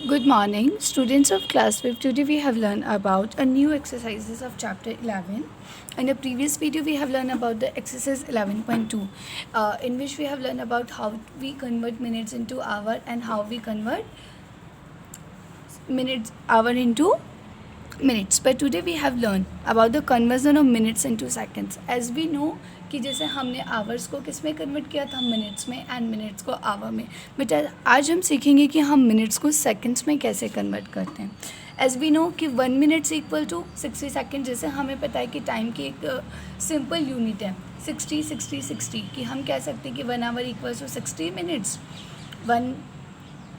Good morning, students of class 5. Today we have learned about a new exercises of chapter 11. In the previous video we have learned about the exercise 11.2 in which we have learned about how we convert minutes into hour and how we convert hour into minutes. But today we have learned about the conversion of minutes into seconds. As we know कि जैसे हमने hours को किस में convert किया था, minutes में, and minutes को आवर में। बट आज हम सीखेंगे कि हम मिनट्स को सेकंड्स में कैसे कन्वर्ट करते हैं। एज वी नो कि 1 मिनट्स इक्वल टू 60 सेकेंड। जैसे हमें पता है कि टाइम की एक सिंपल यूनिट है 60 कि हम कह सकते हैं कि 1 hour equals to 60 minutes, 1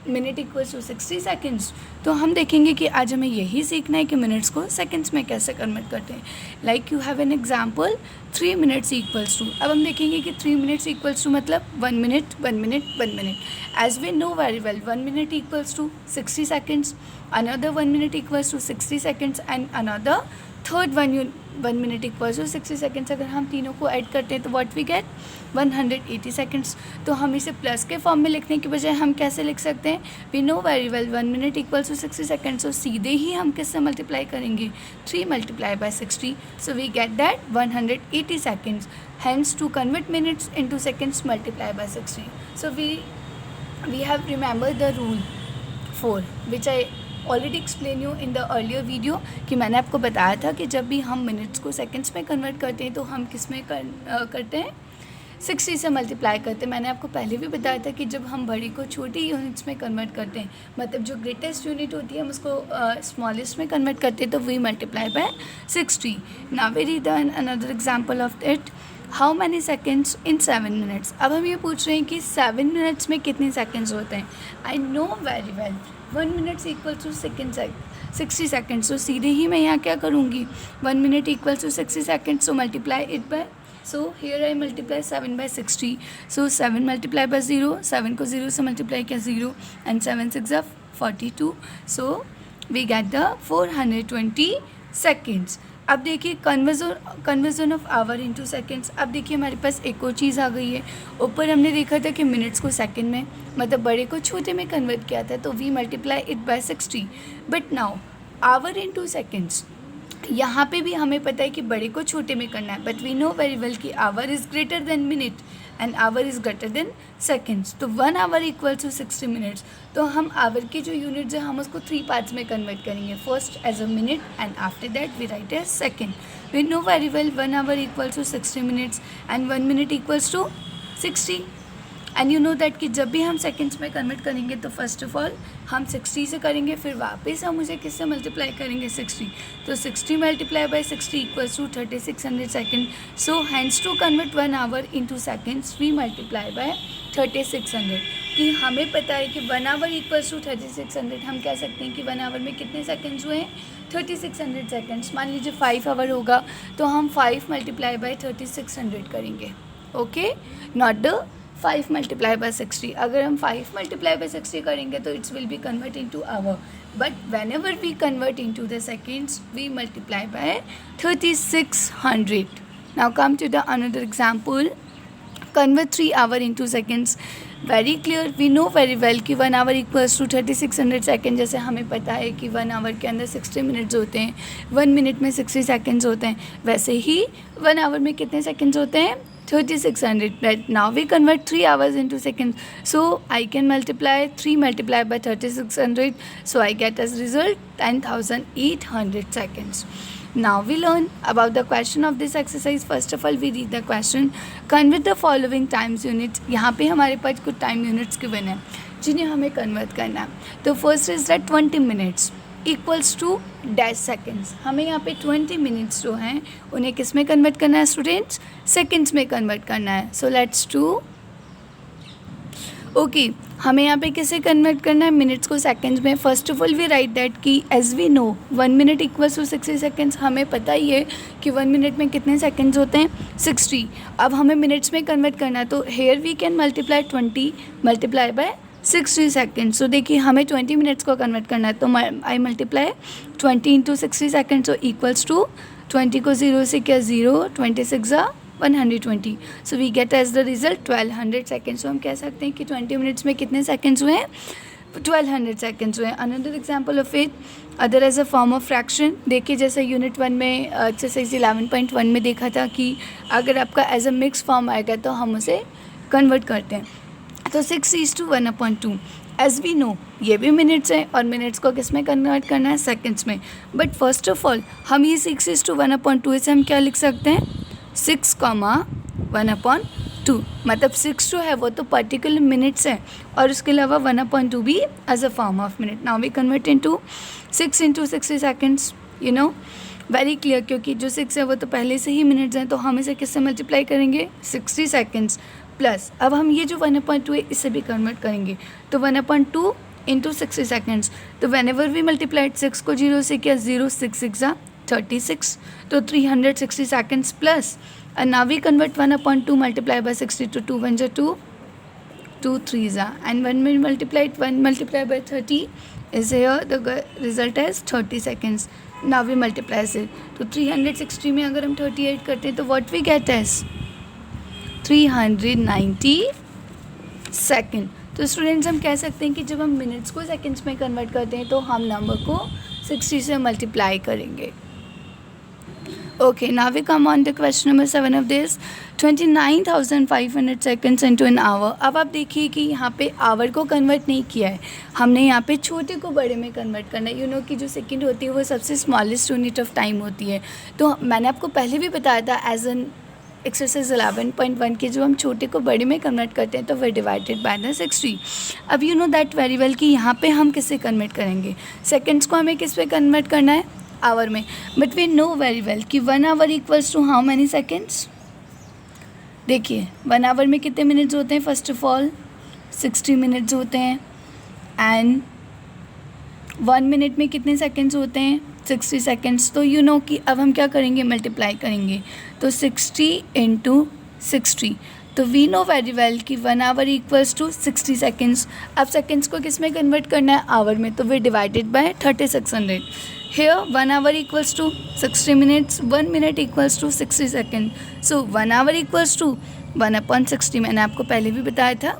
minute equals to 60 seconds. तो हम देखेंगे कि आज हमें यही सीखना है कि मिनट्स को सेकेंड्स में कैसे कन्वर्ट करते हैं। Like you have an example 3 minutes equals to. अब हम देखेंगे कि 3 मिनट्स इक्वल्स टू मतलब 1 minute 1 minute 1 minute. As we know very well 1 minute equals to 60 seconds, another 1 minute equals to 60 seconds and another third 1 minute equals to 60 seconds. अगर हम तीनों को add करते हैं तो व्हाट वी गेट 180 सेकेंड्स। तो हम इसे प्लस के फॉर्म में लिखने के बजाय हम कैसे लिख सकते हैं? We know very well 1 minute equals to 60 seconds. तो सीधे ही हम किससे मल्टीप्लाई करेंगे? 3 multiply by 60, so we get that 180 seconds. Hence to convert minutes into seconds, multiply by 60. So we have remembered the rule 4 which I already explain you in the earlier video कि मैंने आपको बताया था कि जब भी हम मिनट्स को सेकंड्स में कन्वर्ट करते हैं तो हम किस में करते हैं? 60 से मल्टीप्लाई करते हैं। मैंने आपको पहले भी बताया था कि जब हम बड़ी को छोटी यूनिट्स में कन्वर्ट करते हैं, मतलब जो ग्रेटेस्ट यूनिट होती है हम उसको स्मॉलेस्ट में कन्वर्ट करते हैं, तो we multiply by 60। Now we read another example of it. How many seconds in 7 minutes. अब हम ये पूछ रहे हैं कि 7 मिनट्स में कितने सेकेंड्स होते हैं। I know very well 1 minutes equal to 60 seconds. तो सीधे ही मैं यहाँ क्या करूँगी? 1 minute equal to 60 seconds, so multiply it by, so here I multiply 7 by 60, so 7 multiply by 0, 7 को 0 से मल्टीप्लाई किया 0 and 7 6 are 42, so we get the 420 seconds। अब देखिए conversion of our into seconds. अब देखिए हमारे पास एक और चीज़ आ गई है। ऊपर हमने देखा था कि मिनट्स को सेकंड में, मतलब बड़े को छोटे में कन्वर्ट किया था, तो we multiply it by 60। But now hour into seconds, यहाँ पे भी हमें पता है कि बड़े को छोटे में करना है, but we know very well कि hour is greater than minute and hour is greater than seconds. तो 1 आवर इक्वल टू 60 मिनट्स। तो हम आवर की जो यूनिट्स है हम उसको 3 पार्ट्स में कन्वर्ट करेंगे। First as a minute and after that we write as second. We know very well 1 hour equal to 60 minutes and 1 minute equals to 60। And you know that कि जब भी हम सेकेंड्स में कन्वर्ट करेंगे तो first of all हम 60 से करेंगे, फिर वापस हम उसे किससे मल्टीप्लाई करेंगे? 60। तो 60 multiply by 60 equals to 3600 second. So hence to convert 1 hour into seconds we multiply by 3600। कि हमें पता है कि 1 आवर इक्वल्स टू 3600। हम कह सकते हैं कि 1 आवर में कितने सेकेंड्स हुए हैं? 3600 सेकेंड्स। मान लीजिए 5 आवर होगा तो हम 5 मल्टीप्लाई बाय 3600 करेंगे। Okay, not the 5 multiply by 60। अगर हम 5 मल्टीप्लाई बाय 60 करेंगे तो it's will be convert into hour, but whenever we convert into the seconds we multiply by 3600। Now come to the another example. Convert 3 hour into seconds. Very clear, we know very well कि 1 hour equals to 3600 second. जैसे हमें पता है कि 1 our के अंदर 60 minutes होते हैं, 1 मिनट में 60 सेकेंड्स होते हैं, वैसे ही 1 आवर में कितने सेकेंड्स होते हैं? 3600। Right now we convert 3 hours into seconds, so I can multiply 3 multiply by 3600, so I get as result 10,800 seconds. Now we learn about the question of this exercise. First of all we read the question. Convert the following times units. यहाँ पे हमारे पास कुछ time units given है जिन्हें हमें convert करना है। तो first is that 20 minutes equals to dash seconds. हमें यहाँ पे 20 मिनट्स जो हैं उन्हें किस में कन्वर्ट करना है स्टूडेंट्स? सेकेंड्स में कन्वर्ट करना है। So let's do. ओके, हमें यहाँ पे किसे कन्वर्ट करना है? मिनट्स को सेकेंड्स में। First of all we write that कि as we know 1 minute equals to 60 seconds. हमें पता ही है कि 1 मिनट में कितने सेकेंड्स होते हैं? 60। अब हमें मिनट्स में कन्वर्ट करना है, तो here we can multiply 20 multiply by 60 seconds. तो देखिए हमें 20 मिनट्स को कन्वर्ट करना है, तो आई मल्टीप्लाई 20 इंटू 60 सेकेंड्स, तो इक्वल्स टू 20 को 0 से क्या 0, 26 120। So we get as the result 1200 seconds. तो हम कह सकते हैं कि 20 मिनट्स में कितने सेकेंड्स हुए हैं? 1200 सेकेंड्स हुए. Another example of it other as a form of fraction. देखिए जैसे यूनिट 1 में एक्सरसाइज 11.1 में देखा था कि अगर आपका एज अ मिक्स फॉर्म आएगा तो हम उसे कन्वर्ट करते हैं. तो 6:1/2 एज वी नो ये भी मिनट्स है और मिनट्स को किस में कन्वर्ट करना है, सेकेंड्स में. बट फर्स्ट ऑफ ऑल हम ये 6:1/2 से हम क्या लिख सकते हैं, 6,1/2. मतलब 6 जो है वो तो पर्टिकुलर मिनट्स है और उसके अलावा 1/2 भी as a form of minute. Now we convert into 6 × 60 seconds. You know very clear, क्योंकि जो 6 है वो तो पहले से ही मिनट्स हैं, तो हम इसे किससे मल्टीप्लाई करेंगे, 60 सेकेंड्स प्लस. अब हम ये जो 1/2 है इसे भी कन्वर्ट करेंगे, तो 1/2 × 60 सेकेंड्स. तो वेन एवर वी मल्टीप्लाइड 6 को 0 से किया, 0 6 6 36, तो 360 seconds plus. And now we convert 1/2 multiplied by 60 to 2 1 2, 2 3 and when we multiplied 1 multiplied by 30 is here, the result is 30 seconds. Now we multiply it. तो 360 में अगर हम 38 करते हैं तो what we get is 390 second. तो स्टूडेंट्स हम कह सकते हैं कि जब हम मिनट्स को सेकेंड्स में कन्वर्ट करते हैं तो हम नंबर को 60 से मल्टीप्लाई करेंगे. Okay, now we come on to question number 7 of this. 29,500 seconds into an hour. अब आप देखिए कि यहाँ पे आवर को कन्वर्ट नहीं किया है, हमने यहाँ पे छोटे को बड़े में कन्वर्ट करना है. यू नो कि जो सेकंड होती है वो सबसे स्मॉलेस्ट यूनिट ऑफ टाइम होती है. तो मैंने आपको पहले भी बताया था एज एन एक्सरसाइज 11.1 के जो हम छोटे को बड़े में कन्वर्ट करते हैं तो वह डिवाइडेड बाय द 60. अब you know that very well कि यहाँ पे हम किससे कन्वर्ट करेंगे, सेकेंड्स को हमें किस पे कन्वर्ट करना है, आवर में. But we know very well कि 1 hour equals to how many seconds. देखिए 1 आवर में कितने मिनट्स होते हैं, फर्स्ट ऑफ ऑल 60 मिनट्स होते हैं. एंड 1 मिनट में कितने सेकेंड्स होते हैं, 60 सेकेंड्स. तो यू नो कि अब हम क्या करेंगे, मल्टीप्लाई करेंगे. तो 60 × 60. तो वी नो वेरी वेल कि 1 आवर इक्वल्स टू 60 सेकेंड्स. अब सेकेंड्स को किस में कन्वर्ट करना है, आवर में. तो वे divided by 3600. Here 1 hour equals to 60 minutes, 1 minute equals to 60 seconds. So 1 hour equals to 1/60. मैंने आपको पहले भी बताया था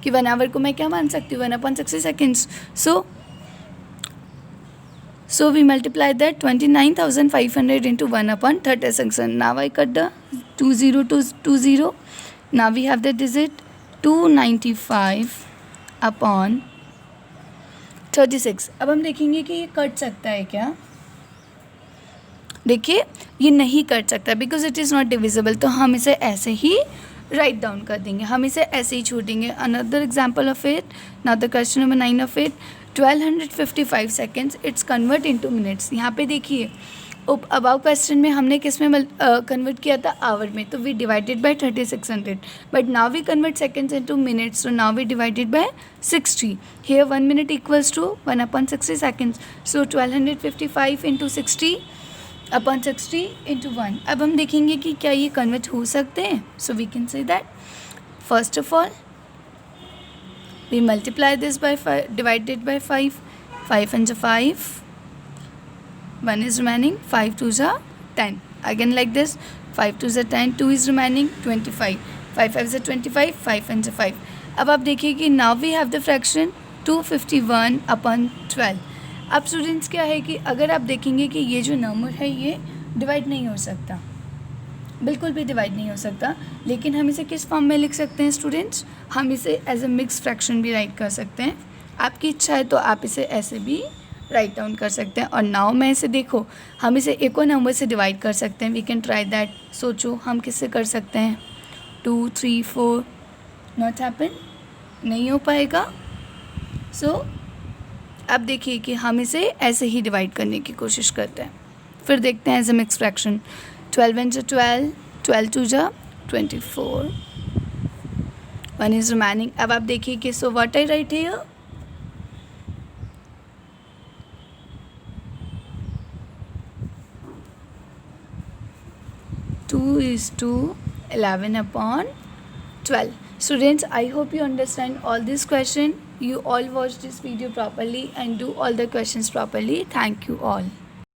कि 1 hour को मैं क्या मान सकती हूँ, 1/60 seconds. So we multiply that 29,500 into 1/36. Now I cut the 20 to 20. Now we have the digit 295/36. अब हम देखेंगे कि ये कट सकता है क्या. देखिए ये नहीं कट सकता because it is not divisible. तो हम इसे ऐसे ही राइट डाउन कर देंगे, हम इसे ऐसे ही छोड़ेंगे. Another example of it, now the question number 9 of it. 1255 seconds it's convert into minutes. यहाँ पे देखिए अबाउ क्वेश्चन में हमने किस में कन्वर्ट किया था, आवर में. तो we divided by 3600. But now we convert seconds into minutes. तो now we divided by 60. Here 1 minute equals to 1/60 seconds. So 1255 into 60/60 into 1. अब हम देखेंगे कि क्या ये कन्वर्ट हो सकते हैं. So we can say that first of all we multiply this by 5 divided by 5. 5 and 5, 1 is remaining, 5 2s are 10. Again like this, 5 2s are 10, 2 is remaining, 25. 5 5s are 25, 5 and 5. अब आप देखिए कि now we have the fraction 251/12. अब students क्या है कि अगर आप देखेंगे कि ये जो नंबर है ये डिवाइड नहीं हो सकता, बिल्कुल भी डिवाइड नहीं हो सकता. लेकिन हम इसे किस फॉर्म में लिख सकते हैं स्टूडेंट्स, हम इसे एज अ मिक्स फ्रैक्शन भी राइट कर सकते हैं. आपकी इच्छा है तो आप इसे ऐसे भी राइट डाउन कर सकते हैं. और नाउ मैं इसे देखो, हम इसे एक और नंबर से डिवाइड कर सकते हैं. We can try that. सोचो हम किससे कर सकते हैं, 2 3 4. नॉट हैपन, नहीं हो पाएगा. सो अब देखिए कि हम इसे ऐसे ही डिवाइड करने की कोशिश करते हैं. फिर देखते हैं as a mix fraction. 12 1 12, 12 2 24. 1 is remaining. अब आप देखिए कि so what I right here, 2:11/12. Students, I hope you understand all this question. You all watch this video properly and do all the questions properly. Thank you all.